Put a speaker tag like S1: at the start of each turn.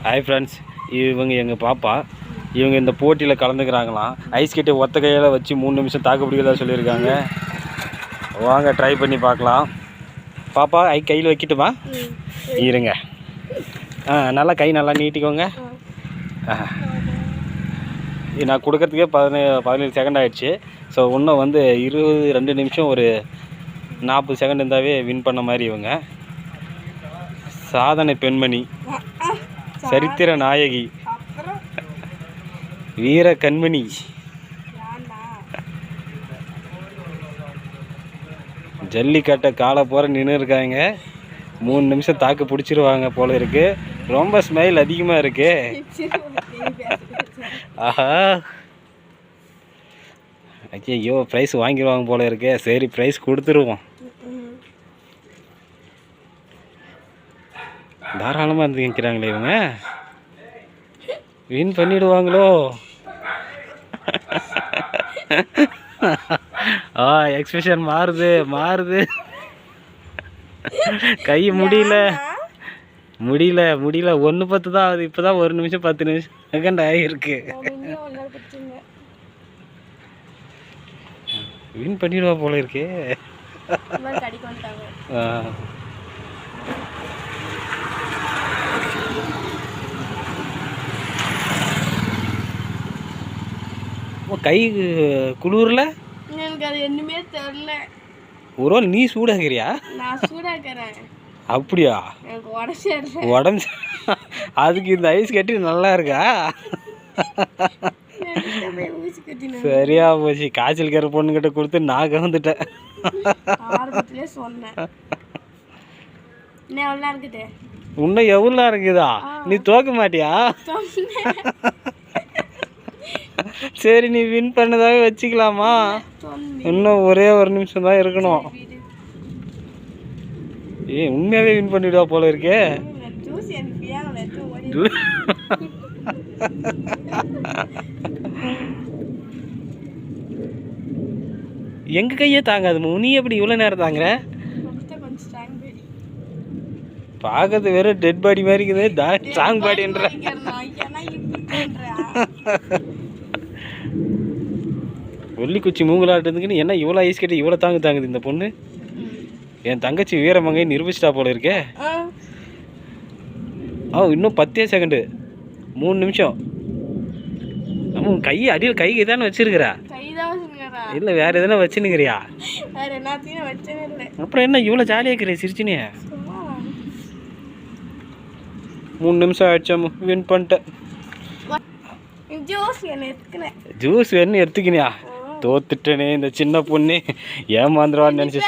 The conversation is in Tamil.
S1: ஹாய் ஃப்ரெண்ட்ஸ், இவங்க எங்கள் பாப்பா. இவங்க இந்த போட்டியில் கலந்துக்கிறாங்களாம். ஐஸ் கட்டி ஒத்த கையில் வச்சு 3 நிமிஷம் தாக்கு பிடிக்கிறதா சொல்லியிருக்காங்க. வாங்க ட்ரை பண்ணி பார்க்கலாம். பாப்பா கையில் வைக்கட்டுமா? இருங்க. நல்லா கை நல்லா நீட்டிக்கோங்க. நான் கொடுக்கறதுக்கே 17 செகண்ட் ஆகிடுச்சு. ஸோ இன்னும் வந்து 22 நிமிஷம் ஒரு 40 செகண்ட் இருந்தாவே வின் பண்ண மாதிரி. இவங்க சாதனை பெண்மணி, சரித்திர நாயகி, வீர கண்மணி. ஜல்லிக்கட்டை காலை போகிற நின்று இருக்காங்க. 3 நிமிஷம் தாக்கு பிடிச்சிருவாங்க போல இருக்கு. ரொம்ப ஸ்மைல் அதிகமாக இருக்கு. ஆஹா, ஐயோ ப்ரைஸ் வாங்கிடுவாங்க போல இருக்கு. சரி, ப்ரைஸ் கொடுத்துருவோம். தாராளமாக இருந்து நிற்கிறாங்களே இவங்க. வின் பண்ணிடுவாங்களோ? எக்ஸ்பிரஷன் மாறுது. கை முடியல 1:10 தான் ஆகுது. இப்போ தான் 1 நிமிஷம் 10 செகண்ட் ஆகிருக்கு. வின் பண்ணிடுவா போல இருக்கு. கை குளிர்ல
S2: எனக்கு அது என்னமே தெரியல.
S1: ஒருவேளை நீ சூடாகிறியா?
S2: நான் சூடாக்குறேன்.
S1: அப்படியா?
S2: எனக்கு
S1: உடம்பு அதுக்கு இந்த ஐஸ் கட்டி நல்லா இருக்கா? சரியா போச்சு. காய்ச்சல் கரை பொண்ணுகிட்ட கொடுத்து நான் கவுந்துட்டேன்.
S2: சொன்னேன்
S1: இன்னும் எவ்வளோ இருக்குதா? நீ தோக்க மாட்டியா? சரி, நீ வின் பண்ணதாவே வச்சுக்கலாமா? இன்னும் ஒரே 1 நிமிஷம் தான் இருக்கணும். உண்மையாவே வின் பண்ணிடுவா போல இருக்கே. எங்க கையே தாங்காது. நீ எப்படி இவ்வளோ நேரம் தாங்குற? பார்க்கறது வேற டெட் பாடி மாதிரி இருக்குது. ஸ்ட்ராங் பாடின்ற வெள்ளிக்குச்சி மூங்கலாட்டதுக்குன்னு என்ன இவ்வளோ ஐஸ் கட்டி இவ்வளோ தாங்குது இந்த பொண்ணு. என் தங்கச்சி வீரமங்கை நிரூபிச்சிட்டா போல இருக்கே. இன்னும் 10 செகண்டு, 3 நிமிஷம். கை அடியில் கை தானே வச்சிருக்கிறா? இல்லை வேற எதுனா வச்சுன்னுக்கிறியா? அப்புறம் என்ன இவ்வளோ ஜாலியாக இருக்கிற சிரிச்சினே? 3 நிமிஷம் ஆயிடுச்சா? வின் பண்ணிட்டேன். ஜூஸ் வேணும்னு எடுத்துக்கினியா? தோத்துட்டேனே. இந்த சின்ன பொண்ணு ஏமாந்துருவான்னு நினச்சி